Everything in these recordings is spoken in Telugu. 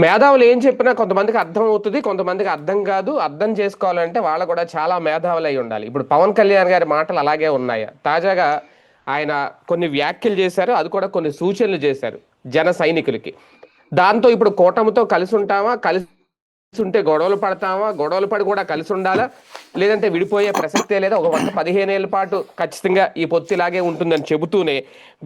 మేధావులు ఏం చెప్పినా కొంతమందికి అర్థం అవుతుంది, కొంతమందికి అర్థం కాదు. అర్థం చేసుకోవాలంటే వాళ్ళు కూడా చాలా మేధావులు అయి ఉండాలి. ఇప్పుడు పవన్ కళ్యాణ్ గారి మాటలు అలాగే ఉన్నాయి. తాజాగా ఆయన కొన్ని వ్యాఖ్యలు చేశారు, అది కూడా కొన్ని సూచనలు చేశారు జన సైనికులకి. దాంతో ఇప్పుడు కూటమితో కలిసి ఉంటామా, కలిసి ఉంటే గొడవలు పడతామా, గొడవలు పడి కూడా కలిసి ఉండాలా, లేదంటే విడిపోయే ప్రసక్తే లేదా, ఒక 15 ఏళ్ల పాటు ఖచ్చితంగా ఈ పొత్తు ఇలాగే ఉంటుందని చెబుతూనే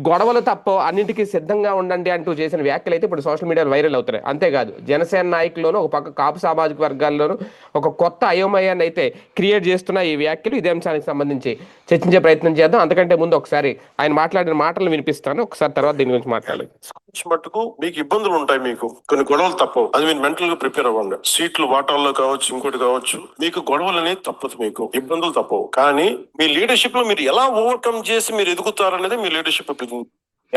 గొడవలు తప్ప అన్నింటికీ సిద్ధంగా ఉండండి అంటూ చేసిన వ్యాఖ్యలు అయితే ఇప్పుడు సోషల్ మీడియాలో వైరల్ అవుతున్నాయి. అంతేకాదు జనసేన నాయకుల్లోనూ ఒక పక్క కాపు సామాజిక వర్గాల్లోనూ ఒక కొత్త అయోమయాన్ని అయితే క్రియేట్ చేస్తున్న ఈ వ్యాఖ్యలు. ఇదే అంశానికి సంబంధించి చర్చించే ప్రయత్నం చేద్దాం. అంతకంటే ముందు ఒకసారి ఆయన మాట్లాడిన మాటలు వినిపిస్తాను, ఒకసారి తర్వాత దీని గురించి మాట్లాడాలి. మట్టుకు మీకు ఇబ్బందులు ఉంటాయి, మీకు కొన్ని గొడవలు తప్పవు. అది మీరు మెంటల్ గా ప్రిపేర్ అవ్వండి. సీట్లు వాటాల్లో కావచ్చు, ఇంకోటి కావచ్చు, మీకు గొడవలు అనేది తప్పదు, మీకు ఇబ్బందులు తప్పవు. కానీ మీ లీడర్షిప్ లో మీరు ఎలా ఓవర్కమ్ చేసి మీరు ఎదుగుతారనేది మీ లీడర్షిప్.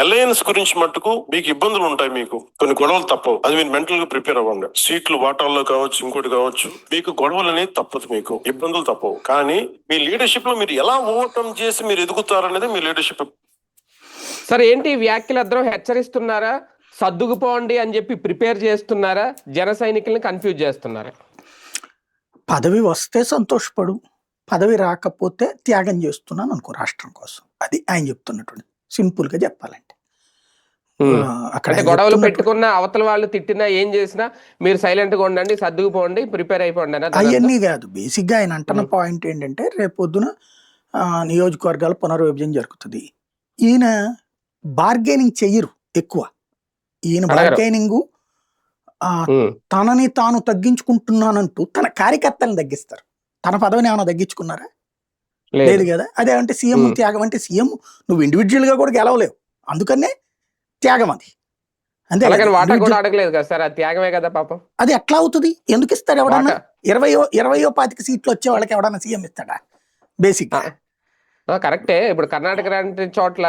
అలయన్స్ గురించి మట్టుకు మీకు ఇబ్బందులు ఉంటాయి, మీకు కొన్ని గొడవలు తప్పవు. అది మీరు మెంటల్ గా ప్రిపేర్ అవ్వండి. సీట్లు వాటాల్లో కావచ్చు, ఇంకోటి కావచ్చు, మీకు గొడవలు అనేది తప్పదు, మీకు ఇబ్బందులు తప్పవు. కానీ మీ లీడర్షిప్ లో మీరు ఎలా ఓవర్కమ్ చేసి మీరు ఎదుగుతారనేది మీ లీడర్షిప్. సరే, ఏంటి వ్యాఖ్యలు అద్దరం హెచ్చరిస్తున్నారా, సర్దుకుపోండి అని చెప్పి ప్రిపేర్ చేస్తున్నారా, జన సైనికుల్ని కన్ఫ్యూజ్ చేస్తున్నారా? పదవి వస్తే సంతోషపడు, పదవి రాకపోతే త్యాగం చేస్తున్నాను అనుకో రాష్ట్రం కోసం. అది ఆయన చెప్తున్నటువంటి సింపుల్ గా చెప్పాలంటే. అక్కడ గొడవలు పెట్టుకున్న అవతల వాళ్ళు తిట్టినా ఏం చేసినా మీరు సైలెంట్ గా ఉండండి, సర్దుకుపోండి, ప్రిపేర్ అయిపోండి. అవన్నీ కాదు, బేసిక్ గా ఆయన అంటున్న పాయింట్ ఏంటంటే రేపొద్దున నియోజకవర్గాల పునర్విభజన జరుగుతుంది. ఈయన బార్గెనింగ్ చెయ్యరు ఎక్కువ. ఈయన బార్గెనింగ్ తనని తాను తగ్గించుకుంటున్నానంటూ తన కార్యకర్తలను తగ్గిస్తారు. తన పదవిని ఏమైనా తగ్గించుకున్నారా? లేదు కదా. అదే అంటే సీఎం త్యాగం అంటే సీఎం నువ్వు ఇండివిజువల్ గా కూడా గెలవలేవు, అందుకనే త్యాగం అది. అంతే, అది ఎట్లా అవుతుంది? ఎందుకు ఇస్తాడు ఎవడన్నా? 20 సీట్లు వచ్చే వాళ్ళకి ఎవడన్నా సీఎం ఇస్తాడా? బేసిక్ కరెక్టే. ఇప్పుడు కర్ణాటక లాంటి చోట్ల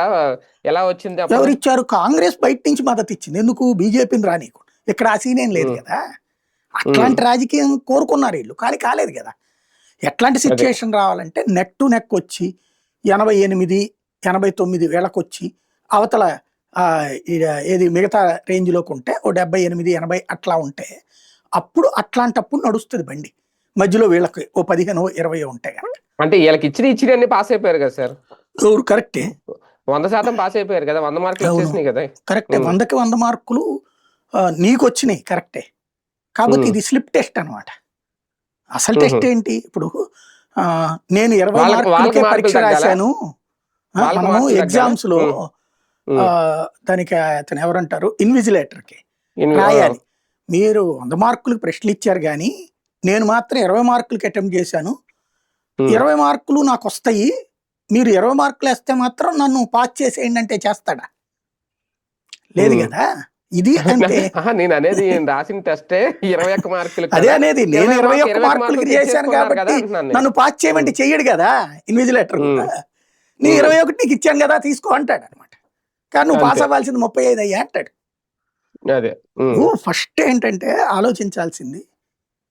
ఎలా వచ్చింది? ఎవరు ఇచ్చారు? కాంగ్రెస్ బయట నుంచి మద్దతు ఇచ్చింది. ఎందుకు? బీజేపీని రానీకు. ఇక్కడ ఆ సీన్ ఏం లేదు కదా. అట్లాంటి రాజకీయం కోరుకున్నారు వీళ్ళు, కానీ కాలేదు కదా. ఎట్లాంటి సిచ్యువేషన్ రావాలంటే నెక్ టు నెక్ వచ్చి 88, 89 వేలకు వచ్చి అవతల ఏది మిగతా రేంజ్లోకి ఉంటే ఓ 78, 80 అట్లా ఉంటే అప్పుడు అట్లాంటప్పుడు నడుస్తుంది బండి. మధ్యలో వీళ్ళకి ఓ 15, 20 ఉంటాయి కదా. అంటే వీళ్ళకి ఇచ్చిన పాస్ అయిపోయారు కదా సార్. ఎవరు? కరెక్టే, 100% పాస్ అయిపోయారు కదా, 100 మార్కులు వచ్చేసినాయి కదా. కరెక్టే, 100కి 100 మార్కులు నీకు వచ్చినాయి, కరెక్టే. కాబట్టి ఇది స్లిప్ టెస్ట్ అనమాట. అసలు టెస్ట్ ఏంటి? ఇప్పుడు నేను 20 మార్కులకే పరీక్ష రాశాను. మనము ఎగ్జామ్స్ లో దానికి అతను ఎవరంటారు, ఇన్విజిలేటర్కి రాయాలి. మీరు 100 మార్కులకి ప్రశ్నలు ఇచ్చారు కానీ నేను మాత్రం 20 మార్కులకి అటెంప్ట్ చేశాను, 20 మార్కులు నాకు వస్తాయి, మీరు 20 మార్కులు వేస్తే మాత్రం నన్ను పాస్ చేసేయండి అంటే చేస్తాడా? లేదు కదా. ఇది అంటే నేను అనేది రాసిన టెస్టే 21 మార్కులు. అదే అనేది, నేను 21 మార్కులకి చేశాను కాబట్టి నన్ను పాస్ చేయమంటే చెయ్యడు కదా ఇన్విజిలేటర్. నీ 21 నీకు ఇచ్చాను కదా తీసుకో అంటాడు అనమాట. కానీ నువ్వు పాస్ అవ్వాల్సింది 35 అయ్యా అంటాడు. ఫస్ట్ ఏంటంటే ఆలోచించాల్సింది,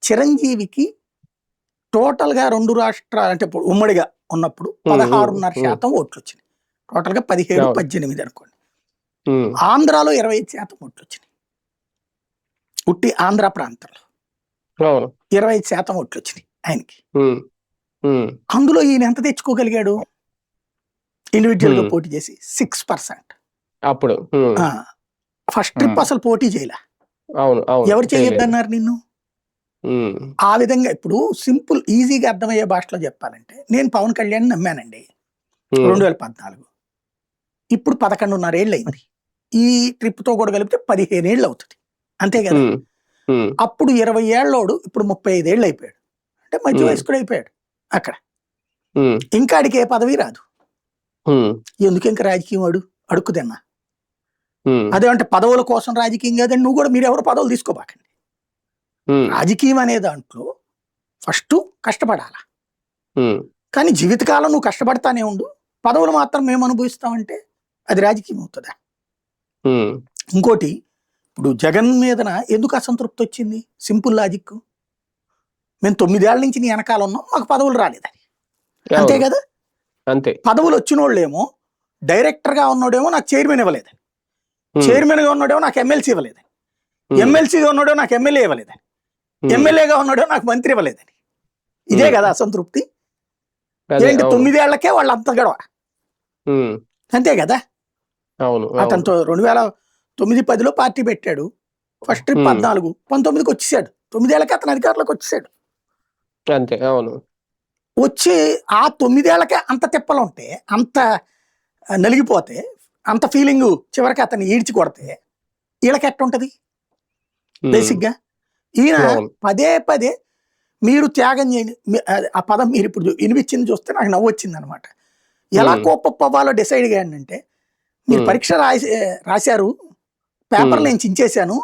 చిరంజీవికి టోటల్ గా 2 రాష్ట్రాలు అంటే ఉమ్మడిగా ఉన్నప్పుడు 16.5% ఓట్లు వచ్చినాయి. టోటల్ గా 17, 18 అనుకోండి. ఆంధ్రాలో 25% ఓట్లు వచ్చినాయి. ఉట్టి ఆంధ్ర ప్రాంతంలో 25% ఓట్లు వచ్చినాయి ఆయనకి. అందులో ఈయన ఎంత తెచ్చుకోగలిగాడు? ఇండివిజువల్ గా పోటీ చేసి 6%. అప్పుడు ఫస్ట్ ట్రిప్ అసలు పోటీ చేయలే. ఎవరు చేయొద్దన్నారు నిన్ను? ఆ విధంగా ఇప్పుడు సింపుల్ ఈజీగా అర్థమయ్యే భాషలో చెప్పాలంటే, నేను పవన్ కళ్యాణ్ నమ్మానండి 2014. ఇప్పుడు 11.5 ఏళ్ళు అయింది. ఈ ట్రిప్ తో కూడా కలిపితే 15 ఏళ్ళు అవుతుంది, అంతే కదా. అప్పుడు 20 ఏళ్ళోడు ఇప్పుడు 35 ఏళ్ళు అయిపోయాడు, అంటే మధ్య వయస్కుడు అయిపోయాడు. అక్కడ ఇంకా అడిగే పదవి రాదు. ఎందుకు ఇంకా రాజకీయం అడుక్కుదన్నా? అదేమంటే పదవుల కోసం రాజకీయం కాదండి. నువ్వు కూడా మీరు ఎవరు పదవులు తీసుకోబాకండి. రాజకీయం అనే దాంట్లో ఫస్ట్ కష్టపడాలా, కానీ జీవితకాలం నువ్వు కష్టపడతానే ఉండు, పదవులు మాత్రం మేము అనుభవిస్తామంటే అది రాజకీయం అవుతుందా? ఇంకోటి, ఇప్పుడు జగన్ మీదన ఎందుకు అసంతృప్తి వచ్చింది? సింపుల్ లాజిక్, మేము 9 ఏళ్ల నుంచి నీ వెనకాల ఉన్నాం, మాకు పదవులు రాలేదని. అంతే కదా. అంతే. పదవులు వచ్చిన వాళ్ళేమో డైరెక్టర్ గా ఉన్నోడేమో నాకు చైర్మన్ ఇవ్వలేదని, చైర్మన్ గా ఉన్నాడేమో నాకు ఎమ్మెల్సీ ఇవ్వలేదని. ఎమ్మెల్సీగా ఉన్నాడో నాకు ఎమ్మెల్యే ఇవ్వలేదని, ఎమ్మెల్యేగా ఉన్నాడో నాకు మంత్రి ఇవ్వలేదని. ఇదే కదా అసంతృప్తి. ఏంటి 9 ఏళ్లకే వాళ్ళు అంత గడవ, అంతే కదా. అతనితో 2009-10లో పార్టీ పెట్టాడు. ఫస్ట్ ట్రిప్ 14, 19కి వచ్చేసాడు. 9 ఏళ్లకే అతను అధికారంలోకి వచ్చేసాడు. అంతే. అవును. వచ్చి ఆ 9 ఏళ్లకే అంత తిప్పలు ఉంటే, అంత నలిగిపోతే, అంత ఫీలింగ్ చివరికి అతన్ని ఈడ్చి కొడితే వీళ్ళకి ఎట్టుంటది బేసిక్ గా. ఈయన పదే పదే మీరు త్యాగం చేయండి, ఆ పదం మీరు ఇప్పుడు వినిపించింది చూస్తే నాకు నవ్వు వచ్చింది అనమాట. ఎలా కోపవ్వాలో డిసైడ్ అయ్యానంటే, మీరు పరీక్ష రాశారు, పేపర్ నేను చించేశాను,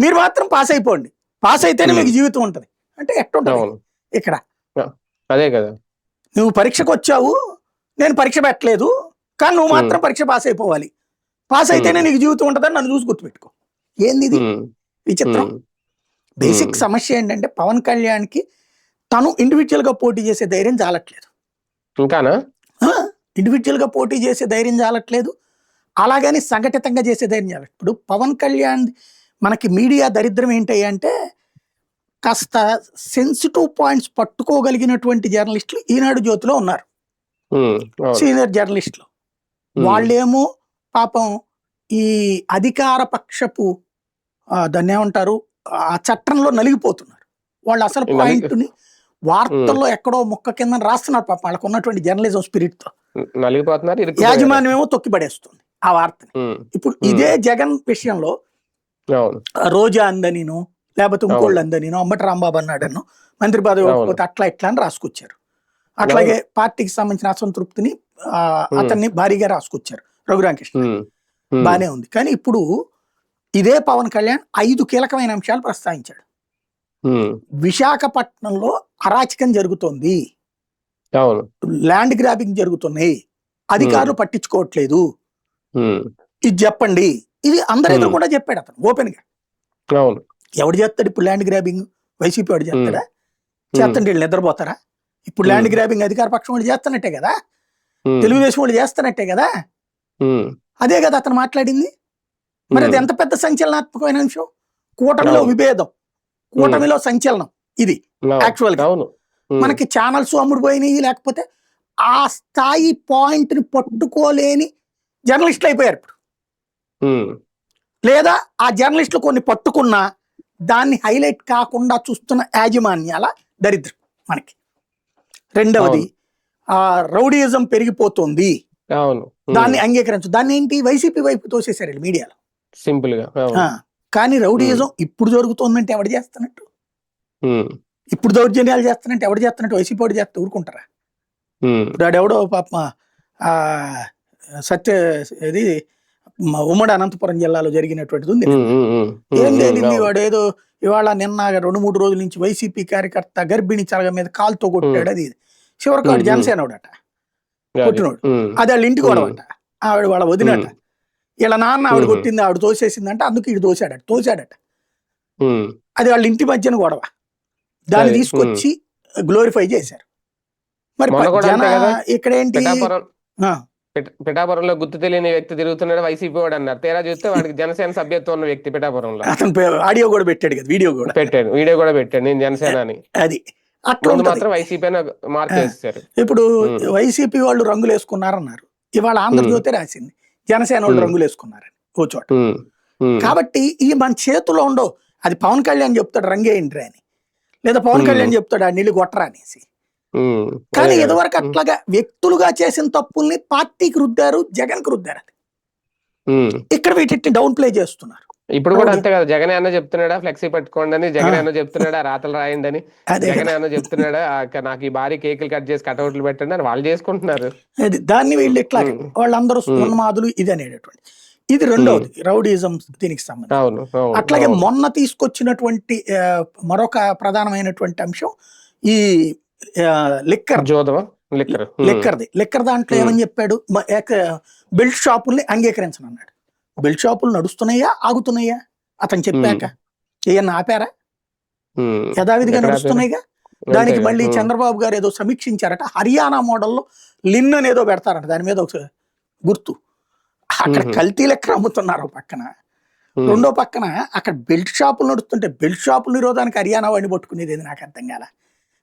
మీరు మాత్రం పాస్ అయిపోండి, పాస్ అయితేనే మీకు జీవితం ఉంటది అంటే ఎట్టుంటది ఇక్కడ. అదే కదా, నువ్వు పరీక్షకు వచ్చావు, నేను పరీక్ష పెట్టలేదు, కానీ నువ్వు మాత్రం పరీక్ష పాస్ అయిపోవాలి, పాస్ అయితేనే నీకు జీవితం ఉంటుందని నన్ను చూసి గుర్తుపెట్టుకో. ఏంది ఇది విచిత్రం. బేసిక్ సమస్య ఏంటంటే పవన్ కళ్యాణ్కి తను ఇండివిజువల్ గా పోటీ చేసే ధైర్యం చాలట్లేదు. ఇంకానా ఇండివిజువల్ గా పోటీ చేసే ధైర్యం చాలట్లేదు, అలాగని సంఘటితంగా చేసే ధైర్యం చాలట్లేదు. ఇప్పుడు పవన్ కళ్యాణ్ మనకి మీడియా దరిద్రం ఏంటి అంటే, కాస్త సెన్సిటివ్ పాయింట్స్ పట్టుకోగలిగినటువంటి జర్నలిస్టులు ఈనాడు జ్యోతిలో ఉన్నారు, సీనియర్ జర్నలిస్టులు. వాళ్ళేమో పాపం ఈ అధికార పక్షపు దాన్ని ఏమంటారు, ఆ చట్టంలో నలిగిపోతున్నారు. వాళ్ళు అసలు పాయింట్ని వార్తల్లో ఎక్కడో ముక్క కింద రాస్తున్నారు పాపం, వాళ్ళకు ఉన్నటువంటి జర్నలిజం స్పిరిట్ తో నలిగిపోతున్నారు. యాజమాన్యం ఏమో తొక్కిపడేస్తుంది ఆ వార్తని. ఇప్పుడు ఇదే జగన్ విషయంలో రోజా అందనిను, లేకపోతే ఇంకోళ్ళు అందనిను, అంబటి రాంబాబు అన్నాడను, మంత్రి పదవి ఇవ్వకపోతే అట్లా ఇట్లా అని రాసుకొచ్చారు. అట్లాగే పార్టీకి సంబంధించిన అసంతృప్తిని అతన్ని భారీగా రాసుకొచ్చారు రఘురామకృష్ణ. బానే ఉంది. కానీ ఇప్పుడు ఇదే పవన్ కళ్యాణ్ 5 కీలకమైన అంశాలు ప్రస్తావించాడు. విశాఖపట్నంలో అరాచకం జరుగుతోంది, ల్యాండ్ గ్రాబింగ్ జరుగుతున్నాయి, అధికారులు పట్టించుకోవట్లేదు, ఇది చెప్పండి. ఇది అందరి ఎదురు కూడా చెప్పాడు అతను ఓపెన్ గా. ఎవడు చేస్తాడు ఇప్పుడు ల్యాండ్ గ్రాబింగ్? వైసీపీ వాడు చేస్తాడా? చేస్తుంటే వీళ్ళు నిద్రపోతారా? ఇప్పుడు ల్యాండ్ గ్రాబింగ్ అధికార పక్షం వాళ్ళు చేస్తున్నట్టే కదా, తెలుగుదేశం వాళ్ళు చేస్తున్నట్టే కదా. అదే కదా అతను మాట్లాడింది. మరి అది ఎంత పెద్ద సంచలనాత్మకమైన అంశం. కూటమిలో విభేదం, కూటమిలో సంచలనం. ఇది యాక్చువల్ గా మనకి ఛానల్స్ అమ్ముడుపోయినాయి, లేకపోతే ఆ స్థాయి పాయింట్ ని పట్టుకోలేని జర్నలిస్టులు అయిపోయారు ఇప్పుడు. లేదా ఆ జర్నలిస్టులు కొన్ని పట్టుకున్నా దాన్ని హైలైట్ కాకుండా చూస్తున్న యాజమాన్యాల దరిద్రం మనకి. రెండవది ఆ రౌడీయిజం పెరిగిపోతుంది, దాన్ని అంగీకరించు. దాన్ని ఏంటి వైసీపీ వైపు తోసేశారు మీడియాలో సింపుల్ గా. కానీ రౌడీయిజం ఇప్పుడు జరుగుతోందంటే ఎవడు చేస్తున్నట్టు, ఇప్పుడు దౌర్జన్యాలు చేస్తున్నట్టు ఎవడు చేస్తున్నట్టు వైసీపీ వాడు చేస్తే ఊరుకుంటారా? ఇప్పుడు ఎవడో పాప సత్య ఇది ఉమ్మడి అనంతపురం జిల్లాలో జరిగినటువంటిది ఉంది. ఏం జరిగింది? వాడు ఏదో ఇవాళ నిన్న 2-3 రోజుల నుంచి వైసీపీ కార్యకర్త గర్భిణి చలగ మీద కాలుతో కొట్టాడు. అది చివరికి వాడు జనసేనోడట, కొట్టినోడు. అది వాళ్ళ ఇంటికి కొడవట, ఆవిడ వాళ్ళ వదినట. వీళ్ళ నాన్న ఆవిడ కొట్టింది, ఆవిడ తోసేసిందంటే అందుకు ఇటు తోసాడట. అది వాళ్ళ ఇంటి మధ్యన గొడవ. దాన్ని తీసుకొచ్చి గ్లోరిఫై చేశారు. మరి ఇక్కడేంటి, పిఠాపురంలో గుర్తు తెలియని వ్యక్తి తిరుగుతున్నాడు వైసీపీ వాడు అన్నారు. తేరా చూస్తే వాడికి జనసేన సభ్యత్వం ఉన్న వ్యక్తి పిఠాపురంలో. అతను ఆడియో కూడా పెట్టాడు కదా, వీడియో కూడా పెట్టాడు నేను జనసేన అని. అది అట్లా మాత్రం వైసీపీ మార్క్ చేస్తారు. ఇప్పుడు వైసీపీ వాళ్ళు రంగులు వేసుకున్నారన్నారు, ఇవాళ ఆంధ్రజ్యోతి రాసింది జనసేన వాళ్ళు రంగులు వేసుకున్నారని ఓ చోట. కాబట్టి ఈ మన చేతిలో ఉండవు. అది పవన్ కళ్యాణ్ చెప్తాడు రంగేయండి అని, లేదా పవన్ కళ్యాణ్ చెప్తాడు ఆ నీళ్ళు కొట్టరా అనేసి. కానీ ఇదివరకు అట్లాగా వ్యక్తులుగా చేసిన తప్పుల్ని పార్టీకి రుద్దారు, జగన్ కు రుద్దారు. అది ఇక్కడ వీటిని డౌన్ ప్లే చేస్తున్నారు. ఇప్పుడు కూడా అంతే కదా, జగన్ అన్న చెప్తున్నాడా ఫ్లెక్సీ పట్టుకోండి అని, జగన్ అన్న చెప్తున్నాడా రాతలు రాయండి అని, జగన్ అన్న చెప్తున్నాడా నాకు ఈ భారీ కేకులు కట్ చేసి కటౌట్లు పెట్టండి అని వాళ్ళు చేసుకుంటున్నారు. అది దాన్ని వీళ్ళు ఇట్లా వాళ్ళందరూ ఉన్మాదులు ఇది అనేటటువంటి. ఇది రెండవది రౌడీజం దీనికి సంబంధించి. అట్లాగే మొన్న తీసుకొచ్చినటువంటి మరొక ప్రధానమైనటువంటి అంశం ఈ లిక్కర్ దాంట్లో ఏమని చెప్పాడు, బెల్ట్ షాపుల్ని అంగీకరించనన్నాడు. బెల్ట్ షాపులు నడుస్తున్నాయా ఆగుతున్నాయా అతను చెప్పాక? ఏమన్నా ఆపారా? యథావిధిగా నడుస్తున్నాయిగా. దానికి మళ్ళీ చంద్రబాబు గారు ఏదో సమీక్షించారట, హర్యానా మోడల్లో లిన్ అనేదో పెడతారట, దాని మీద ఒక గుర్తు. అక్కడ కల్తీ లెక్కర్ అమ్ముతున్నారు పక్కన. రెండో పక్కన అక్కడ బెల్ట్ షాపులు నడుస్తుంటే బెల్ట్ షాపుల నిరోధానికి హర్యానా వాడిని పట్టుకునేది నాకు అర్థం కాల.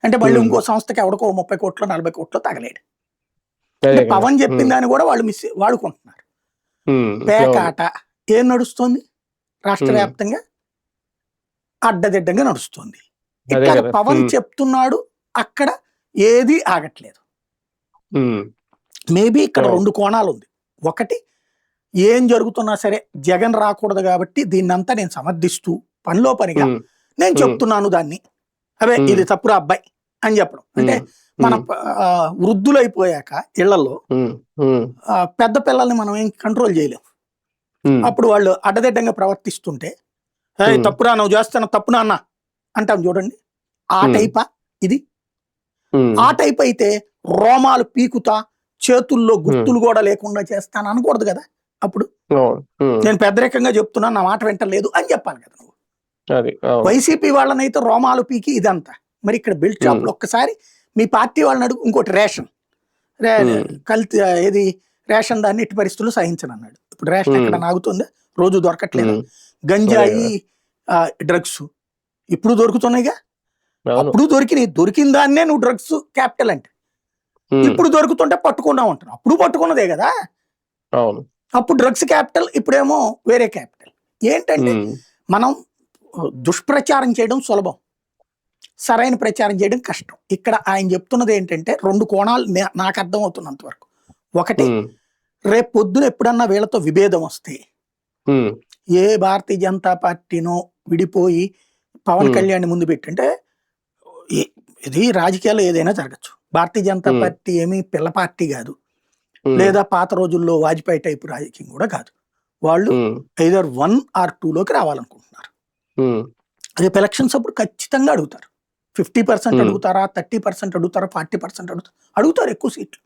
అంటే మళ్ళీ ఇంకో సంస్థకి ఎవరికో 30 కోట్లు 40 కోట్లు తగలేడు. అంటే పవన్ చెప్పిన దాన్ని కూడా వాళ్ళు వాడుకుంటున్నారు. పేకాట ఏం నడుస్తుంది రాష్ట్ర వ్యాప్తంగా, అడ్డదిడ్డంగా నడుస్తుంది. ఇక్కడ పవన్ చెప్తున్నాడు, అక్కడ ఏది ఆగట్లేదు. మేబీ ఇక్కడ 2 కోణాలు ఉంది. ఒకటి, ఏం జరుగుతున్నా సరే జగన్ రాకూడదు కాబట్టి దీన్నంతా నేను సమర్థిస్తూ పనిలో పనిగా నేను చెప్తున్నాను దాన్ని, అవే ఇది తప్పురా అబ్బాయి అని చెప్పడం. అంటే మన వృద్ధులైపోయాక ఇళ్లలో పెద్ద పిల్లల్ని మనం ఏం కంట్రోల్ చేయలేము. అప్పుడు వాళ్ళు అడ్డదిడ్డంగా ప్రవర్తిస్తుంటే తప్పురా నువ్వు చేస్తున్నా తప్పునా అన్న అంటాం చూడండి, ఆ టైపా ఇది. ఆ టైప్ అయితే రోమాలు పీకుతా చేతుల్లో గుర్తులు కూడా లేకుండా చేస్తాను అనకూడదు కదా. అప్పుడు నేను పెద్దరికంగా చెప్తున్నా, నా మాట వింటలేదు అని చెప్పాలి కదా నువ్వు. వైసీపీ వాళ్ళనైతే రోమాలు పీకి ఇదంతా. మరి ఇక్కడ బెల్ట్ షాప్లో ఒక్కసారి మీ పార్టీ వాళ్ళని అడుగు. ఇంకోటి రేషన్ కల్తీ, ఏది రేషన్ దాన్ని ఎట్టి పరిస్థితుల్లో సహించను అన్నాడు. ఇప్పుడు రేషన్ ఎక్కడ నాగుతుందా? రోజు దొరకట్లేదు. గంజాయి డ్రగ్స్ ఇప్పుడు దొరుకుతున్నాయిగా. అప్పుడు దొరికిన దాన్నే నువ్వు డ్రగ్స్ క్యాపిటల్ అంటే, ఇప్పుడు దొరుకుతుంటే పట్టుకున్నావు అంటున్నావు. అప్పుడు పట్టుకున్నదే కదా. అప్పుడు డ్రగ్స్ క్యాపిటల్, ఇప్పుడేమో వేరే క్యాపిటల్. ఏంటంటే మనం దుష్ప్రచారం చేయడం సులభం, సరైన ప్రచారం చేయడం కష్టం. ఇక్కడ ఆయన చెప్తున్నది ఏంటంటే 2 కోణాలు నాకు అర్థం అవుతున్నంత వరకు. ఒకటి, రేపు పొద్దున ఎప్పుడన్నా వీళ్ళతో విభేదం వస్తే ఏ భారతీయ జనతా పార్టీనో విడిపోయి పవన్ కళ్యాణ్ ముందు పెట్టంటే, ఇది రాజకీయాల్లో ఏదైనా జరగచ్చు. భారతీయ జనతా పార్టీ ఏమీ పిల్ల పార్టీ కాదు, లేదా పాత రోజుల్లో వాజ్పేయి టైపు రాజకీయం కూడా కాదు. వాళ్ళు ఐదర్ 1 or 2లోకి రావాలనుకుంటున్నారు. రేపు ఎలక్షన్స్ అప్పుడు ఖచ్చితంగా అడుగుతారు. 50% అడుగుతారా, 30% అడుగుతారా, 40% అడుగుతారు ఎక్కువ సీట్లు.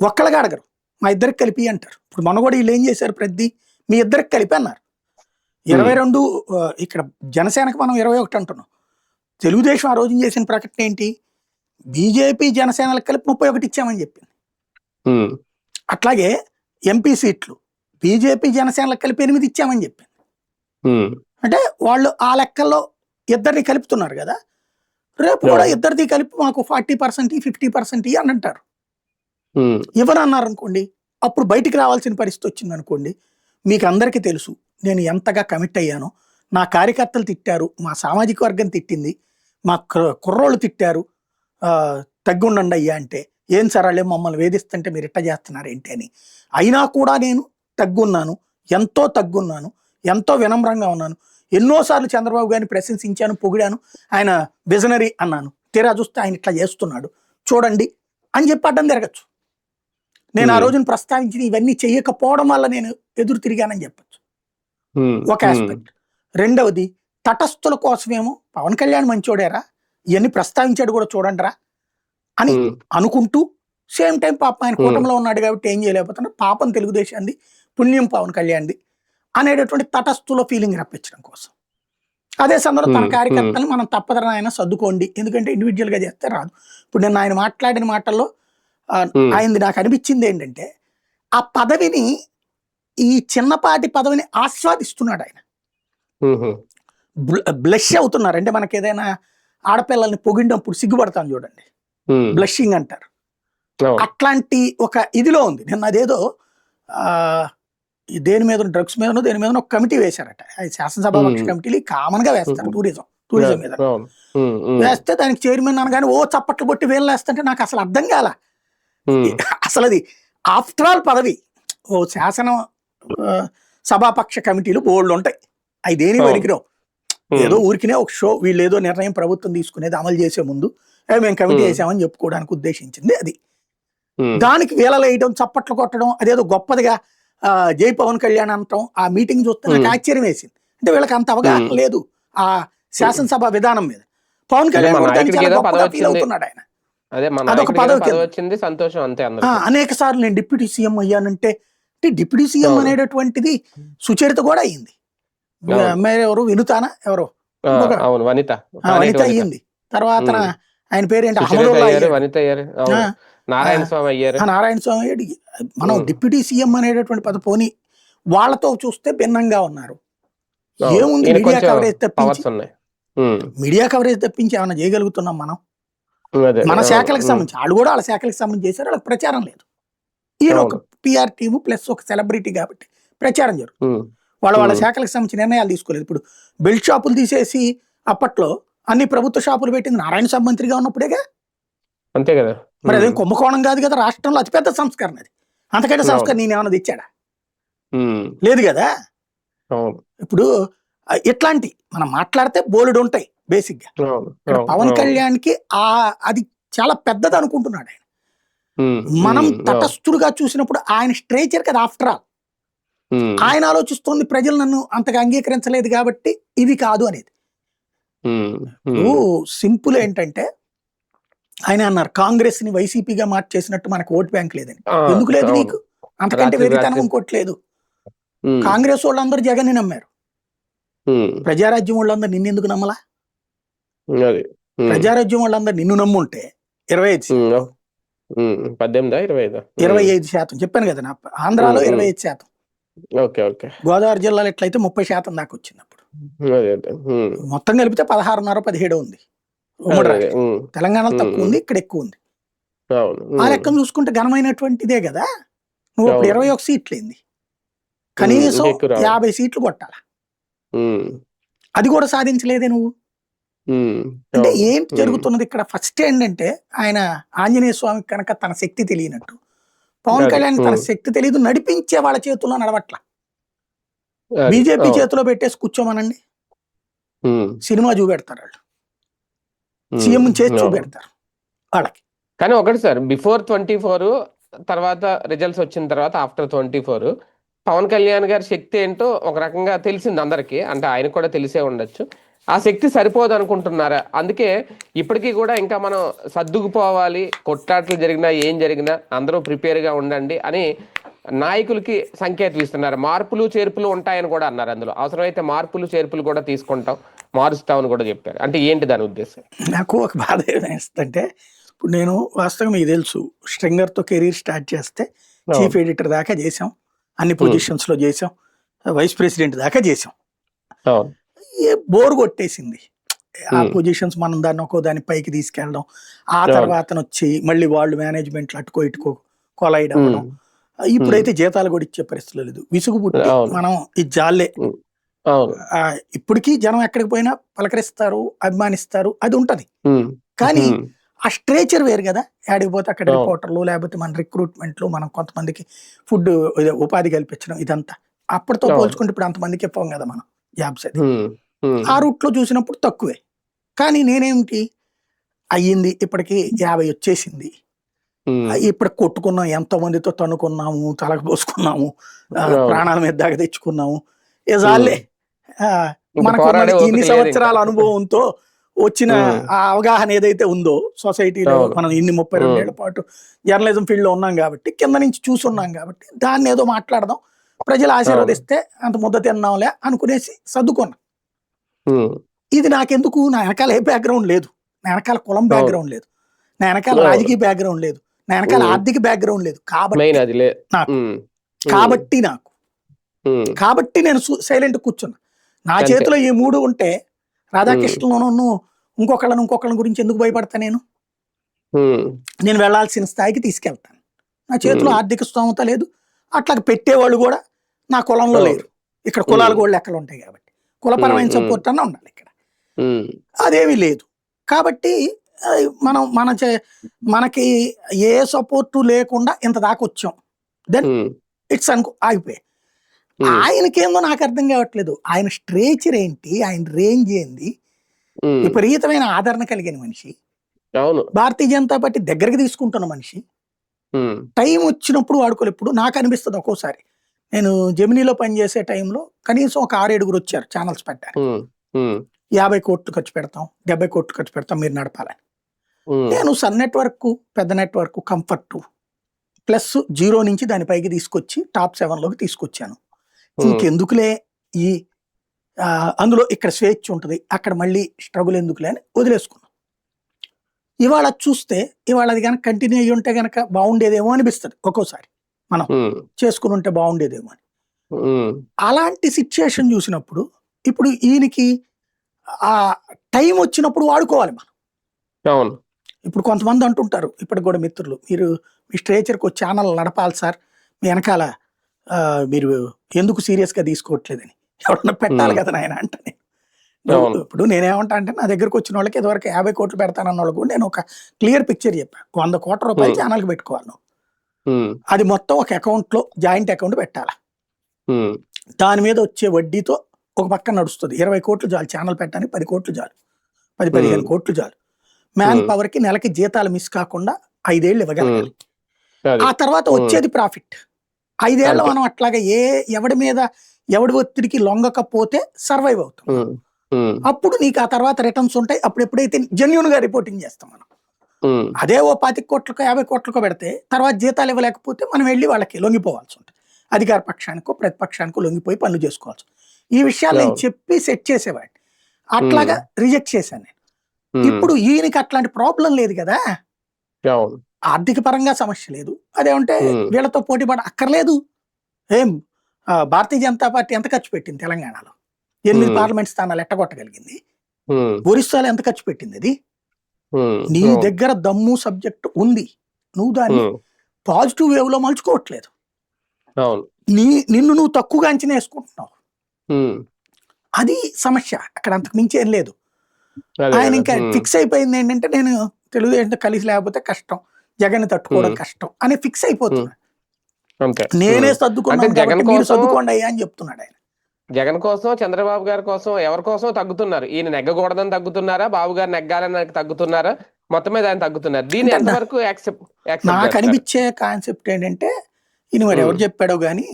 ఒక్కళ్ళగా అడగరు, మా ఇద్దరికి కలిపి అంటారు. ఇప్పుడు మన కూడా వీళ్ళు ఏం చేశారు, ప్రతి మీ ఇద్దరికి కలిపి అన్నారు. 22 ఇక్కడ జనసేనకు మనం 21 అంటున్నాం. తెలుగుదేశం ఆ రోజు చేసిన ప్రకటన ఏంటి, బీజేపీ జనసేనలకు కలిపి 31 ఇచ్చామని చెప్పింది. అట్లాగే ఎంపీ సీట్లు బీజేపీ జనసేనలకు కలిపి 8 ఇచ్చామని చెప్పింది. అంటే వాళ్ళు ఆ లెక్కల్లో ఇద్దరిని కలుపుతున్నారు కదా. రేపు కూడా ఇద్దరిది కలిపి మాకు 40% 50% అని అంటారు. ఇవ్వనన్నారు అనుకోండి, అప్పుడు బయటికి రావాల్సిన పరిస్థితి వచ్చింది అనుకోండి. మీకు అందరికీ తెలుసు నేను ఎంతగా కమిట్ అయ్యానో. నా కార్యకర్తలు తిట్టారు, మా సామాజిక వర్గం తిట్టింది, మా కుర్రోళ్ళు తిట్టారు, తగ్గుండండి అయ్యా అంటే, ఏం సరాలే మమ్మల్ని వేధిస్తుంటే మీరు ఇట్ట చేస్తున్నారు ఏంటి అని. అయినా కూడా నేను తగ్గున్నాను, ఎంతో తగ్గున్నాను, ఎంతో వినమ్రంగా ఉన్నాను. ఎన్నోసార్లు చంద్రబాబు గారిని ప్రశంసించాను, పొగిడాను, ఆయన విజనరీ అన్నాను. తీరా చూస్తే ఆయన ఇట్లా చేస్తున్నాడు చూడండి అని చెప్పి అడ్డం తిరగచ్చు. నేను ఆ రోజున ప్రస్తావించిన ఇవన్నీ చెయ్యకపోవడం వల్ల నేను ఎదురు తిరిగానని చెప్పచ్చు, ఒక ఆస్పెక్ట్. రెండవది, తటస్థుల కోసమేమో పవన్ కళ్యాణ్ మంచోడేరా, ఇవన్నీ ప్రస్తావించాడు కూడా చూడండిరా అని అనుకుంటూ, సేమ్ టైం పాపం ఆయన కూటమిలో ఉన్నాడు కాబట్టి ఏం చేయలేకపోతున్నా, పాపం తెలుగుదేశాన్ని, పుణ్యం పవన్ కళ్యాణ్ది అనేటటువంటి తటస్థుల ఫీలింగ్ రప్పించడం కోసం. అదే సందర్భంలో తన కార్యకర్తలు మనం తప్పదన ఆయన సర్దుకోండి, ఎందుకంటే ఇండివిజువల్ గా చేస్తే రాదు. ఇప్పుడు నేను ఆయన మాట్లాడిన మాటల్లో ఆయనది నాకు అనిపించింది ఏంటంటే, ఆ పదవిని, ఈ చిన్నపాటి పదవిని ఆస్వాదిస్తున్నాడు ఆయన. బ్లష్ అవుతున్నారు. అంటే మనకి ఏదైనా ఆడపిల్లల్ని పొగిడినప్పుడు సిగ్గుపడతాను చూడండి, బ్లషింగ్ అంటారు. అట్లాంటి ఒక ఇదిలో ఉంది. నిన్న అదేదో దేని మీద, డ్రగ్స్ మీద దేని మీద ఒక కమిటీ వేశారట. శాసనసభ పక్ష కమిటీలు కామన్ గా వేస్తారు టూరిజం మీద వేస్తే, దానికి చైర్మన్ అనగానే ఓ చప్పట్లు కొట్టి వేలు వేస్తుంటే నాకు అసలు అర్థం కాల. అసలు అది ఆఫ్టర్ ఆల్ పదవి. ఓ శాసన సభాపక్ష కమిటీలు బోల్డ్ ఉంటాయి, అవి దేని పనికిరావు. ఏదో ఊరికినే ఒక షో, వీళ్ళు ఏదో నిర్ణయం ప్రభుత్వం తీసుకునేది అమలు చేసే ముందు మేము కమిటీ వేసామని చెప్పుకోవడానికి ఉద్దేశించింది అది. దానికి వేలలు వేయడం, చప్పట్లు కొట్టడం, అదేదో గొప్పదిగా జై పవన్ కళ్యాణ్ అనటం, ఆ మీటింగ్ చూస్తే నాకు ఆశ్చర్యం వేసింది. అంటే వీళ్ళకి అంత అవగాహన లేదు ఆ శాసనసభ విధానం మీద. పవన్ కళ్యాణ్ ఫీల్ అవుతున్నాడు ఆయన. అదొక పదవి వచ్చింది, సంతోషం అంతే. అనేక సార్లు నేను డిప్యూటీ సీఎం అయ్యానంటే, డిప్యూటీ సీఎం అనేటటువంటిది సుచరిత కూడా అయ్యింది. ఎవరు వినుతానా ఎవరో వనిత అయ్యింది. తర్వాత ఆయన పేరేంటి, నారాయణ స్వామి అయ్యాడు. మనం డిప్యూటీ సీఎం అనేటటువంటి పదవి పోనీ వాళ్ళతో చూస్తే భిన్నంగా ఉన్నారు. అవును. ఏముంది ఈయన మీడియా కొంచెం కవరేజ్ తప్పించి, పవర్స్ ఉన్నాయి. మీడియా కవరేజ్ తప్పించి ఏమైనా చేయగలుగుతున్నాం మనం? అదే మన అవును. శాఖలకు సంబంధించి వాళ్ళు కూడా వాళ్ళ శాఖలకు సంబంధించి చేశారు, వాళ్ళకి ప్రచారం లేదు. ఈయన ఒక అవును. పిఆర్ టీము ప్లస్ ఒక సెలబ్రిటీ కాబట్టి ప్రచారం జరుగుతుంది. వాళ్ళ ఉమ్. శాఖలకు సంబంధించి నిర్ణయాలు తీసుకోలేదు. ఇప్పుడు బెల్ట్ షాపులు తీసేసి అప్పట్లో అన్ని ప్రభుత్వ షాపులు పెట్టింది నారాయణ స్వామి మంత్రిగా ఉన్నప్పుడేగా. అంతే కదా. మరి అదేం కుంభకోణం కాదు కదా, రాష్ట్రంలో అతిపెద్ద సంస్కరణ అది. అంతకంటే సంస్కరణ అవును. నేను ఏమైనా తెచ్చాడా? ఉమ్. లేదు కదా. అవును. ఇప్పుడు ఇట్లాంటి మనం మాట్లాడితే బోలెడు ఉంటాయి బేసిక్ గా. అవును. ఇక్కడ అవును. పవన్ అవును. కళ్యాణ్ కి అది చాలా పెద్దది అనుకుంటున్నాడు ఆయన. ఉమ్. మనం ఉమ్. అవును. తటస్థులుగా చూసినప్పుడు ఆయన స్ట్రేచర్ కదా ఆఫ్టర్ ఆల్. ఉమ్. ఆయన ఆలోచిస్తోంది ప్రజలు నన్ను అంతగా అంగీకరించలేదు కాబట్టి ఇది కాదు అనేది. ఉమ్. ఇప్పుడు సింపుల్ ఏంటంటే ఆయన అన్నారు కాంగ్రెస్ ని వైసీపీగా మార్చేసినట్టు మనకు ఓట్ బ్యాంక్ లేదని. ఆ, ఎందుకు లేదు అవును. నీకు? అంతకంటే రాత్రి వెరితనం రాత్రి ఇంకోటి లేదు. ఉమ్. కాంగ్రెస్ వాళ్ళందరూ జగన్ ని నమ్మారు, ఉమ్. ప్రజారాజ్యం వాళ్ళందరూ నిన్నెందుకు నమ్మలా? అది. ఉమ్. ప్రజారాజ్యం వాళ్ళందరూ నిన్ను నమ్ముంటే 25% 18-25. 25% చెప్పాను కదా. ఆంధ్రాలో 25%, ఓకే. ఓకే. గోదావరి జిల్లాలో ఎట్లయితే 30% దాకా వచ్చింది. అప్పుడు అదే అదే. మొత్తం కలిపితే 16.5-17 ఉంది ఉమ్మడి అదే అదే. రాష్ట్రం. తెలంగాణలో తక్కువ ఉంది, ఇక్కడ ఎక్కువ ఉంది. అవును. ఆ లెక్కను చూసుకుంటే ఘనమైనటువంటిదే కదా. నువ్వు అప్పుడు అవును. 21 సీట్లు ఏంది, కనీసం ఎక్కువ రావాలి. 50 సీట్లు కొట్టాల. ఉమ్. అది కూడా సాధించలేదే నువ్వు. ఉమ్. అంటే అవును. ఏంటి జరుగుతున్నది ఇక్కడ? ఫస్ట్ ఏంటంటే ఆయన ఆంజనేయ స్వామికి కనుక తన శక్తి తెలియనట్టు, పవన్ అది. కళ్యాణ్ తన శక్తి తెలియదు, నడిపించే వాళ్ళ చేతుల్లో నడవట్ల. అది. బీజేపీ అవును. చేతిలో పెట్టేసి కూర్చోమనండి, ఉమ్. సినిమా చూపెడతారు వాళ్ళు, సీఎం చేసి అవును. చూపెడతారు వాళ్ళకి. కానీ ఒకటి సార్, బిఫోర్ 24 తర్వాత రిజల్ట్స్ వచ్చిన తర్వాత ఆఫ్టర్ 24 పవన్ కళ్యాణ్ గారి శక్తి ఏంటో ఒక రకంగా తెలిసింది అందరికీ. అంటే ఆయన కూడా తెలిసే ఉండొచ్చు. ఆ శక్తి సరిపోదు అనుకుంటున్నారా? అందుకే ఇప్పటికీ కూడా ఇంకా మనం సర్దుకుపోవాలి, కొట్లాటలు జరిగినా ఏం జరిగినా అందరూ ప్రిపేర్గా ఉండండి అని నాయకులకి సంకేతం ఇస్తున్నారు. మార్పులు చేర్పులు ఉంటాయని కూడా అన్నారు. అందులో అవసరమైతే మార్పులు చేర్పులు కూడా తీసుకుంటాం, మారుస్తామని కూడా చెప్పారు. అంటే ఏంటి దాని ఉద్దేశం? నాకు ఒక బాధ ఏమేస్తుందంటే, ఇప్పుడు నేను వాస్తవంగా మీకు తెలుసు స్ట్రింగర్తో కెరీర్ స్టార్ట్ చేస్తే చీఫ్ ఎడిటర్ దాకా చేసాం, అన్ని పొజిషన్స్లో చేసాం, వైస్ ప్రెసిడెంట్ దాకా చేసాం. అవును. బోర్ కొట్టేసింది ఆ పొజిషన్స్. మనం దాన్ని ఒక్కో దాన్ని పైకి తీసుకెళ్ళడం, ఆ తర్వాత వచ్చి మళ్ళీ వాళ్ళు మేనేజ్మెంట్లు అటుకో ఇటుకో కొలైడ్ అవ్వడం. ఇప్పుడైతే జీతాలు కూడా ఇచ్చే పరిస్థితులు లేదు, విసుగు పుట్టి మనం ఇది జాలే. ఇప్పటికీ జనం ఎక్కడికి పోయినా పలకరిస్తారు, అభిమానిస్తారు, అది ఉంటది. కానీ ఆ స్ట్రేచర్ వేరు కదా. యాడికి పోతే అక్కడ రిపోర్టర్లు, లేకపోతే మన రిక్రూట్మెంట్లు, మనం కొంతమందికి ఫుడ్ ఉపాధి కల్పించడం, ఇదంతా అప్పటితో పోల్చుకుంటే ఇప్పుడు అంతమందికి ఇవ్వం కదా మనం జాబ్స్. అది ఆ రూట్ లో చూసినప్పుడు తక్కువే. కానీ నేనేమిటి అయ్యింది, ఇప్పటికి 50 వచ్చేసింది. ఇప్పుడు కొట్టుకున్నాం, ఎంతో మందితో తన్నుకున్నాము, తలకు పోసుకున్నాము, ప్రాణాల మీద దాకా తెచ్చుకున్నాము. ఇజాలే మనకు ఇన్ని సంవత్సరాల అనుభవంతో వచ్చిన ఆ అవగాహన ఏదైతే ఉందో సొసైటీలో, మనం ఇన్ని 32 ఏళ్ల పాటు జర్నలిజం ఫీల్డ్ లో ఉన్నాం కాబట్టి, కింద నుంచి చూసున్నాం కాబట్టి, దాన్ని ఏదో మాట్లాడదాం, ప్రజలు ఆశీర్వదిస్తే అంత ముద్ద తిన్నాంలే అనుకునేసి సర్దుకున్నాం. ఇది నాకెందుకు, నా వెనకాల ఏ బ్యాక్గ్రౌండ్ లేదు, నా వెనకాల కులం బ్యాక్గ్రౌండ్ లేదు, నా వెనకాల రాజకీయ బ్యాక్గ్రౌండ్ లేదు, నా వెనకాల ఆర్థిక బ్యాక్గ్రౌండ్ లేదు. కాబట్టి నేను సైలెంట్ కూర్చున్నా. నా చేతిలో ఈ 3 ఉంటే రాధాకృష్ణను ఇంకొకళ్ళని గురించి ఎందుకు భయపడతా? నేను వెళ్లాల్సిన స్థాయికి తీసుకెళ్తాను. నా చేతిలో ఆర్థిక స్తోమత లేదు, అట్లా పెట్టేవాళ్ళు కూడా నా కులంలో లేరు. ఇక్కడ కులాలు కూడా లెక్కలు ఉంటాయి కాబట్టి కులపరమైన సపోర్ట్ అన్న ఉండాలి. ఇక్కడ అదేమీ లేదు. కాబట్టి మనకి ఏ సపోర్టు లేకుండా ఇంత దాకా వచ్చాం. దెన్ ఇట్స్ ఆగిపోయాయి. ఆయనకేందో నాకు అర్థం కావట్లేదు. ఆయన స్ట్రేచర్ ఏంటి, ఆయన రేంజ్ ఏంది, విపరీతమైన ఆదరణ కలిగిన మనిషి, భారతీయ జనతా పార్టీ దగ్గరికి తీసుకుంటున్న మనిషి. టైం వచ్చినప్పుడు వాడుకోలేదు. ఇప్పుడు నాకు అనిపిస్తుంది ఒక్కోసారి, నేను జెమినీలో పనిచేసే టైంలో కనీసం ఒక 6-7 వచ్చారు ఛానల్స్ పెట్టారు. 50 కోట్లు ఖర్చు పెడతాం, 70 కోట్లు ఖర్చు పెడతాం, మీరు నడపాలని. నేను సన్ నెట్వర్క్, పెద్ద నెట్వర్క్, కంఫర్ట్ ప్లస్ 0 నుంచి దాని పైకి తీసుకొచ్చి టాప్ 7లోకి తీసుకొచ్చాను. ఇంకెందుకులే ఈ అందులో ఇక్కడ స్వేచ్ఛ ఉంటుంది, అక్కడ మళ్ళీ స్ట్రగుల్ ఎందుకులే అని వదిలేసుకున్నాం. ఇవాళ చూస్తే ఇవాళ అది కనుక కంటిన్యూ అయ్యి ఉంటే కనుక బాగుండేదేమో అనిపిస్తుంది ఒక్కోసారి, మనం చేసుకుని ఉంటే బాగుండేదేమో అని. అలాంటి సిచ్యుయేషన్ చూసినప్పుడు ఇప్పుడు ఈయనకి ఆ టైం వచ్చినప్పుడు వాడుకోవాలి మనం. అవును. ఇప్పుడు కొంతమంది అంటుంటారు ఇప్పటికి కూడా మిత్రులు, మీరు మీ స్ట్రేచర్కి ఒక ఛానల్ నడపాలి సార్, మీ వెనకాల మీరు ఎందుకు సీరియస్గా తీసుకోవట్లేదని. ఎవరన్నా పెట్టాలి కదా నాయన అంటే అవును. ఇప్పుడు నేనేమంటా అంటే, నా దగ్గరకు వచ్చిన వాళ్ళకి ఇదివరకు 50 కోట్లు పెడతానన్న వాళ్ళకు కూడా నేను ఒక క్లియర్ పిక్చర్ చెప్పాను. 100 కోట్ల రూపాయలు ఛానల్కి పెట్టుకోవాలి నువ్వు. అది మొత్తం ఒక అకౌంట్లో జాయింట్ అకౌంట్ పెట్టాలి. దాని మీద వచ్చే వడ్డీతో ఒక పక్క నడుస్తుంది. 20 కోట్లు చాలు ఛానల్ పెట్టడానికి, 10 కోట్లు చాలు, 10-15 కోట్లు చాలు. మ్యాన్ పవర్ కి నెలకి జీతాలు మిస్ కాకుండా 5 ఏళ్ళు ఇవ్వగలగాలి. ఆ తర్వాత వచ్చేది ప్రాఫిట్. 5 ఏళ్ళు మనం అట్లాగే ఎవడి మీద ఎవడి ఒత్తిడికి లొంగకపోతే సర్వైవ్ అవుతాం. అప్పుడు నీకు ఆ తర్వాత రిటర్న్స్ ఉంటాయి. అప్పుడు ఎప్పుడైతే జెన్యూన్ గా రిపోర్టింగ్ చేస్తాం మనం. అదే ఓ 25 కోట్లకో 50 కోట్లకో పెడితే తర్వాత జీతాలు ఇవ్వలేకపోతే మనం వెళ్ళి వాళ్ళకి లొంగిపోవాల్సి ఉంటుంది. అధికార పక్షానికో ప్రతిపక్షానికో లొంగిపోయి పనులు చేసుకోవాల్సి. ఈ విషయాలు నేను చెప్పి సెట్ చేసేవాడిని. అట్లాగా రిజెక్ట్ చేశాను నేను. ఇప్పుడు ఈయనకి అట్లాంటి ప్రాబ్లం లేదు కదా, ఆర్థిక పరంగా సమస్య లేదు. అదేమంటే వీళ్ళతో పోటీ పడ అక్కర్లేదు. ఏం భారతీయ జనతా పార్టీ ఎంత ఖర్చు పెట్టింది తెలంగాణలో? 8 పార్లమెంట్ స్థానాలు ఎట్టగొట్టగలిగింది. ఒరిస్సాలో ఎంత ఖర్చు పెట్టింది? అది నీ దగ్గర దమ్ము సబ్జెక్ట్ ఉంది, నువ్వు దాన్ని పాజిటివ్ వేవ్ లో మలుచుకోవట్లేదు. నిన్ను నువ్వు తక్కువగా అంచనా వేసుకుంటున్నావు. అది సమస్య. అక్కడ అంతకు మించి ఏం లేదు. ఆయన ఇంకా ఫిక్స్ అయిపోయింది ఏంటంటే, నేను తెలుగుదేశం కలిసి లేకపోతే కష్టం, జగన్ తట్టుకోవడం కష్టం అని ఫిక్స్ అయిపోతున్నాడు. నేనే సర్దుకున్నాను కాబట్టి మీరు సర్దుకోండి అయ్యా అని చెప్తున్నాడు ఆయన. జగన్ కోసం, చంద్రబాబు గారి కోసం, ఎవరి కోసం తగ్గుతున్నారు? ఈయన నెగ్గకూడదని తగ్గుతున్నారా, బాబు గారు నెగ్గాలని తగ్గుతున్నారా, మొత్తం మీద ఆయన తగ్గుతున్నారు? దీని ఎంతవరకు నాకు అనిపించే కాన్సెప్ట్ ఏంటంటే, ఈయన మరి ఎవరు చెప్పాడో గానీ,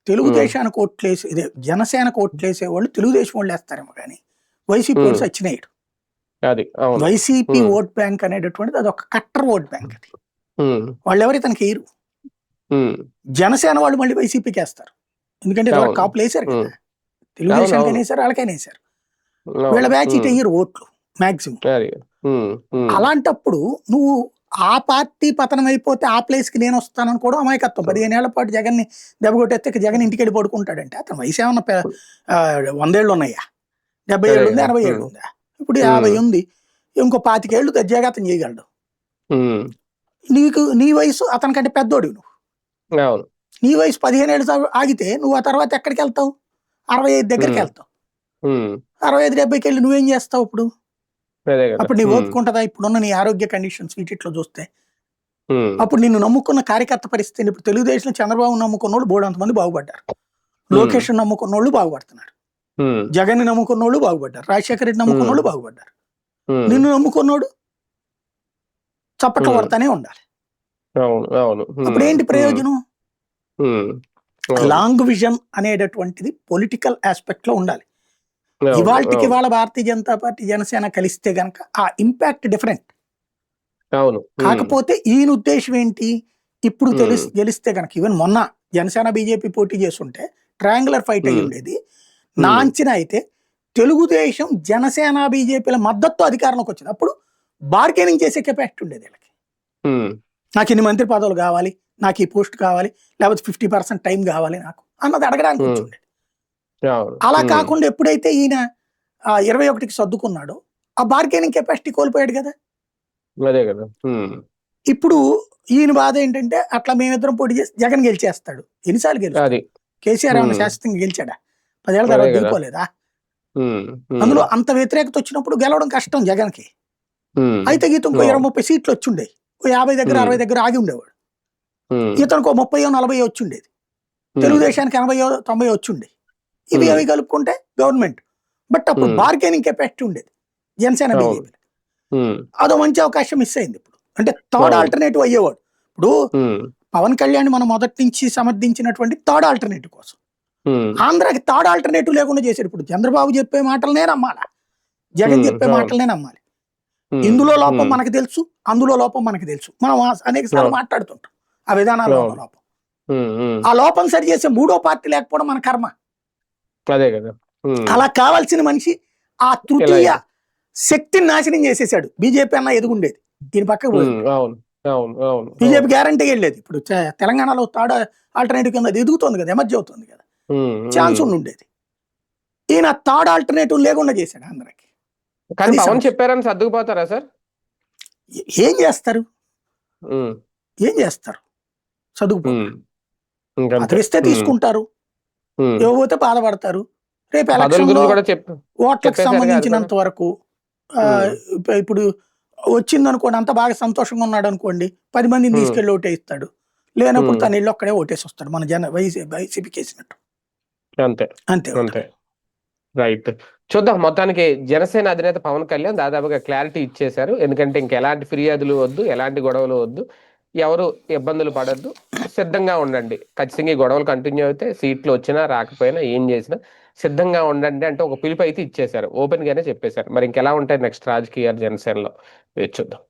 తెలుగుదేశానికి ఓట్లేసి జనసేనకు ఓట్లేసే వాళ్ళు తెలుగుదేశం వాళ్ళు వేస్తారేమో కానీ వైసీపీ ఓట్స్ వచ్చినాయి. వైసీపీ ఓట్ బ్యాంక్ అనేటటువంటిది అది ఒక కట్టర్ ఓట్ బ్యాంక్. అది వాళ్ళు ఎవరు ఇతనికి వేయరు. జనసేన వాళ్ళు మళ్ళీ వైసీపీకి వేస్తారు, ఎందుకంటే కాపులు వేసారు కదా, తెలుగుదేశానికి వేసారు, వాళ్ళకైనా వేసారు. వీళ్ళ బ్యాచ్ ఇటు వేయరు ఓట్లు మాక్సిమం. అలాంటప్పుడు నువ్వు ఆ పార్టీ పతనం అయిపోతే ఆ ప్లేస్ కి నేను వస్తానని కూడా అమాయకత్వం. 15 ఏళ్ల పాటు జగన్ ని దెబ్బకొట్టేస్తే జగన్ ఇంటికి వెళ్ళి పడుకుంటాడంటే అతను వయసు ఏమన్నా 100 ఏళ్ళు ఉన్నాయా? 70 ఏళ్ళు ఉంది, 80 ఏళ్ళు ఉందా? ఇప్పుడు 50 ఉంది. ఇంకో 25 ఏళ్ళు దర్జాగా అతను చేయగలడు. నీ వయసు అతనికంటే పెద్దోడు నువ్వు. నీ వయసు 15 ఏళ్ళు ఆగితే నువ్వు ఆ తర్వాత ఎక్కడికి వెళ్తావు? 65 దగ్గరికి వెళ్తావు. 65-70కి వెళ్ళి నువ్వేం చేస్తావు ఇప్పుడు? అప్పుడు నీ ఓపుకుంటుందా? ఇప్పుడున్న నీ ఆరోగ్య కండిషన్స్ వీటిలో చూస్తే అప్పుడు నిన్ను నమ్ముకున్న కార్యకర్త పరిస్థితి. ఇప్పుడు తెలుగుదేశం చంద్రబాబు నమ్ముకున్న వాళ్ళు బోర్డు అంతమంది బాగుపడ్డారు, లోకేష్ నమ్ముకున్న వాళ్ళు బాగుపడుతున్నారు, జగన్ నమ్ముకున్న వాళ్ళు బాగుపడ్డారు, రాజశేఖర రెడ్డి నమ్ముకున్న వాళ్ళు బాగుపడ్డారు. నిన్ను నమ్ముకున్నోడు చప్పట్లు కొడతానే ఉండాలి. అప్పుడు ఏంటి ప్రయోజనం? లాంగ్ విజన్ అనేటటువంటిది పొలిటికల్ ఆస్పెక్ట్ లో ఉండాలి. ఇవాళకి వాళ్ళ భారతీయ జనతా పార్టీ జనసేన కలిస్తే గనక ఆ ఇంపాక్ట్ డిఫరెంట్. కాకపోతే ఈయన ఉద్దేశం ఏంటి? ఇప్పుడు గెలిస్తే గనక, ఈవెన్ మొన్న జనసేన బీజేపీ పోటీ చేస్తుంటే ట్రయాంగులర్ ఫైట్ అయ్యి ఉండేది. నా అంచనా అయితే తెలుగుదేశం జనసేన బీజేపీల మద్దతు అధికారంలోకి వచ్చింది. అప్పుడు బార్గెనింగ్ చేసే కెపాసిటీ ఉండేది వీళ్ళకి. నాకు ఇన్ని మంత్రి పదవులు కావాలి, నాకు ఈ పోస్ట్ కావాలి, లేకపోతే 50% టైం కావాలి నాకు అన్నది అడగడానికి వచ్చిండేది. అలా కాకుండా ఎప్పుడైతే ఈయన 21కి సర్దుకున్నాడో ఆ బార్గెనింగ్ కెపాసిటీ కోల్పోయాడు కదా. ఇప్పుడు ఈయన బాధ ఏంటంటే, అట్లా మేమిద్దరం పోటీ చేసి జగన్ గెలిచేస్తాడు. ఎన్నిసార్లు గెలిచాడు? కేసీఆర్ ఏమన్నా శాశ్వతంగా గెలిచాడా? 10 ఏళ్ల తర్వాత దిగిపోలేదా? అందులో అంత వ్యతిరేకత వచ్చినప్పుడు గెలవడం కష్టం జగన్ కి. అయితే గీత ఇంకో 20-30 సీట్లు వచ్చుండే, 50 దగ్గర 60 దగ్గర ఆగి ఉండేవాడు. ఇతనికి 30-40 వచ్చిండేది, తెలుగుదేశానికి 80-90 వచ్చిండే. ఇవి అవి కలుపుకుంటే గవర్నమెంట్. బట్ అప్పుడు బార్గెనింగ్ కెపాసిటీ ఉండేది జనసేన బీజేపీ. అదో మంచి అవకాశం మిస్ అయింది. ఇప్పుడు అంటే థర్డ్ ఆల్టర్నేటివ్ అయ్యేవాడు. ఇప్పుడు పవన్ కళ్యాణ్ మనం మొదటి నుంచి సమర్థించినటువంటి థర్డ్ ఆల్టర్నేటివ్ కోసం ఆంధ్రాకి థర్డ్ ఆల్టర్నేటివ్ లేకుండా చేశారు. ఇప్పుడు చంద్రబాబు చెప్పే మాటలనే నమ్మాలా, జగన్ చెప్పే మాటలనే నమ్మాలి. ఇందులో లోపం మనకు తెలుసు, అందులో లోపం మనకు తెలుసు. మనం అనేక సార్లు మాట్లాడుతుంటాం ఆ విధానాల్లో లోపం. ఆ లోపం సరి చేసే మూడో పార్టీ లేకపోవడం మన కర్మ. అలా కావాల్సిన మనిషి ఆ తృతీయ శక్తిని నాశనం చేసేసాడు. బీజేపీ అన్న ఎదుగుండేది, దీని పక్కకు పోయింది. బీజేపీ గ్యారంటీ వెళ్ళేది. ఇప్పుడు తెలంగాణలో థర్డ్ ఆల్టర్నేటివ్ కింద అది ఎదుగుతుంది కదా, ఎమర్జీ అవుతుంది కదా. ఛాన్స్ ఉండేది. ఈయన థర్డ్ ఆల్టర్నేటివ్ లేకుండా చేశాడు అందరికి. కానీ పవన్ చెప్పారని సర్దుకుపోతారా సార్? ఏం చేస్తారు, ఏం చేస్తారు? చదువుకుంటారు, పదవిస్తే తీసుకుంటారు, ఇవ్వబోతే బాధపడతారు. రేపు ఎలక్షన్లో ఓట్లకు సంబంధించినంత వరకు ఇప్పుడు వచ్చిందనుకోండి, అంత బాగా సంతోషంగా ఉన్నాడు అనుకోండి, 10 మందిని తీసుకెళ్లి ఓటేస్తాడు. లేనప్పుడు తన ఇల్లు ఒక్కడే ఓటేసి వస్తాడు, మన వైసీపీకి వేసినట్టు. అంతే అంతే అంతే. రైట్. చూద్దాం. మొత్తానికి జనసేన అధినేత పవన్ కళ్యాణ్ దాదాపుగా క్లారిటీ ఇచ్చేశారు. ఎందుకంటే ఇంకెలాంటి ఫిర్యాదులు వద్దు, ఎలాంటి గొడవలు వద్దు, ఎవరు ఇబ్బందులు పడద్దు, సిద్ధంగా ఉండండి. ఖచ్చితంగా ఈ గొడవలు కంటిన్యూ అయితే సీట్లు వచ్చినా రాకపోయినా ఏం చేసినా సిద్ధంగా ఉండండి అంటే ఒక పిలుపు అయితే ఇచ్చేశారు. ఓపెన్ గానే చెప్పేశారు. మరి ఇంకెలా ఉంటాయి నెక్స్ట్ రాజకీయాలు జనసేనలో, వేచి చూద్దాం.